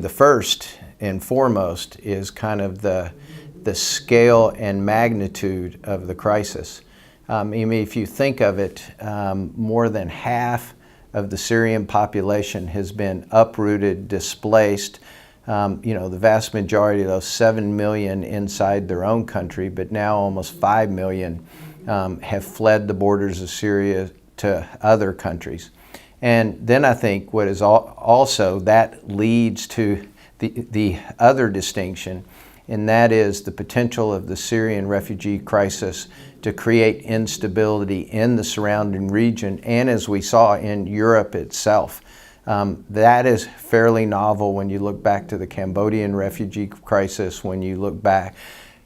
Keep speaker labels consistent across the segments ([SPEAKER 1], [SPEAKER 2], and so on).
[SPEAKER 1] The first and foremost is kind of the scale and magnitude of the crisis. I mean, if you think of it, more than half of the Syrian population has been uprooted, displaced. The vast majority of those 7 million inside their own country, but now almost 5 million have fled the borders of Syria to other countries. And then I think what is also that leads to the other distinction, and that is the potential of the Syrian refugee crisis to create instability in the surrounding region, and as we saw in Europe itself. That is fairly novel when you look back to the Cambodian refugee crisis, when you look back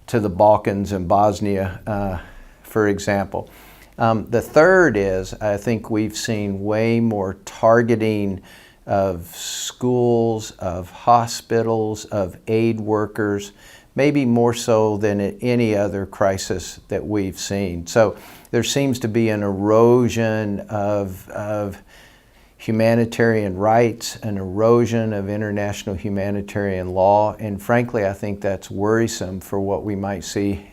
[SPEAKER 1] to the Balkans and Bosnia, for example. The third is, I think we've seen way more targeting of schools, of hospitals, of aid workers, maybe more so than at any other crisis that we've seen. So there seems to be an erosion of humanitarian rights, an erosion of international humanitarian law, and frankly, I think that's worrisome for what we might see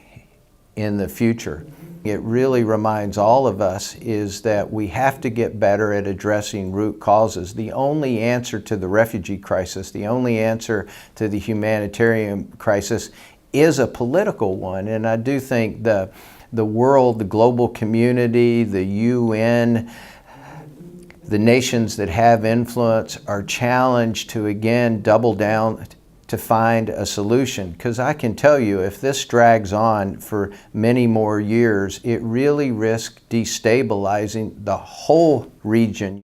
[SPEAKER 1] in the future. It really reminds all of us is that we have to get better at addressing root causes. The only answer to the refugee crisis, the only answer to the humanitarian crisis is a political one. And I do think the world, the global community, the UN, the nations that have influence are challenged to again double down to find a solution. Because I can tell you, if this drags on for many more years, it really risks destabilizing the whole region.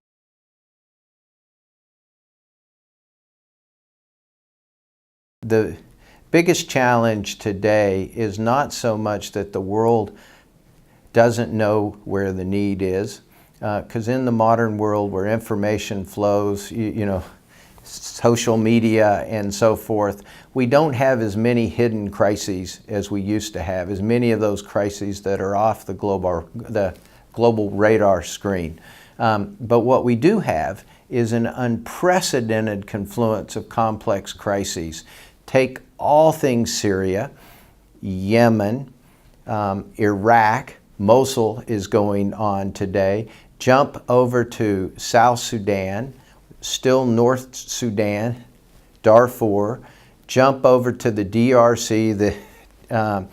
[SPEAKER 1] The biggest challenge today is not so much that the world doesn't know where the need is, because in the modern world where information flows, social media and so forth, we don't have as many hidden crises as we used to have, as many of those crises that are off the global radar screen. But what we do have is an unprecedented confluence of complex crises. Take all things Syria, Yemen, Iraq, Mosul is going on today. Jump over to South Sudan, still North Sudan, Darfur. Jump over to the DRC, the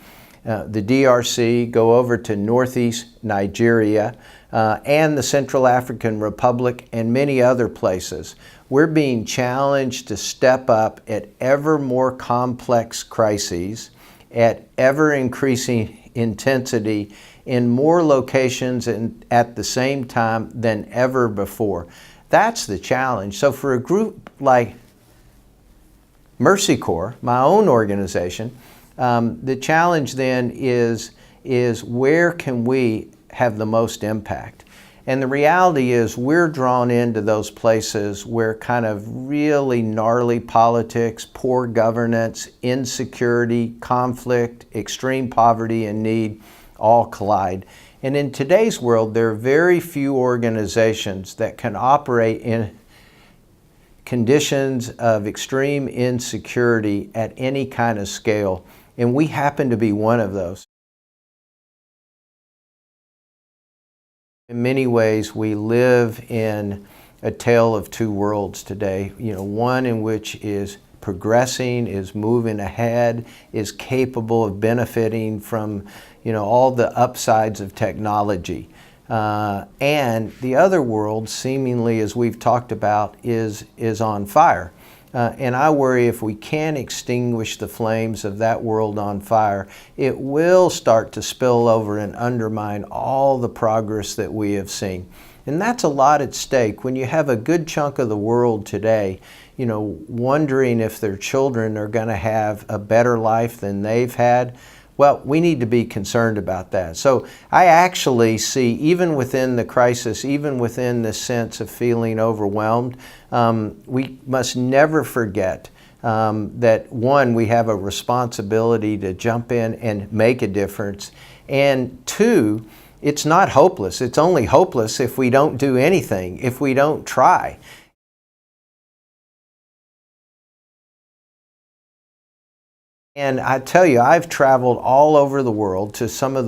[SPEAKER 1] DRC, go over to northeast Nigeria, and the Central African Republic, and many other places. We're being challenged to step up at ever more complex crises, at ever increasing intensity in more locations and at the same time than ever before. That's the challenge. So for a group like Mercy Corps, my own organization, the challenge then is where can we have the most impact? And the reality is we're drawn into those places where kind of really gnarly politics, poor governance, insecurity, conflict, extreme poverty and need all collide. And in today's world, there are very few organizations that can operate in conditions of extreme insecurity at any kind of scale, and we happen to be one of those. In many ways, we live in a tale of two worlds today. One in which is progressing, is moving ahead, is capable of benefiting from, all the upsides of technology. And the other world, seemingly, as we've talked about, is on fire. And I worry if we can't extinguish the flames of that world on fire, it will start to spill over and undermine all the progress that we have seen. And that's a lot at stake. When you have a good chunk of the world today, wondering if their children are going to have a better life than they've had, well, we need to be concerned about that. So I actually see, even within the crisis, even within the sense of feeling overwhelmed, we must never forget that, one, we have a responsibility to jump in and make a difference, and two, it's not hopeless. It's only hopeless if we don't do anything, if we don't try. And I tell you, I've traveled all over the world to some of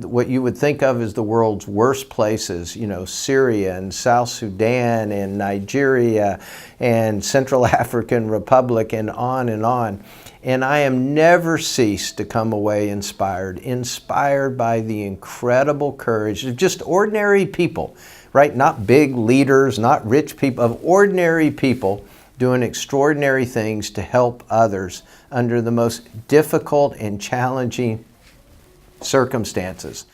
[SPEAKER 1] what you would think of as the world's worst places, you know, Syria and South Sudan and Nigeria and Central African Republic and on and on. And I am never ceased to come away inspired by the incredible courage of just ordinary people, right? Not big leaders, not rich people, of ordinary people doing extraordinary things to help others under the most difficult and challenging circumstances.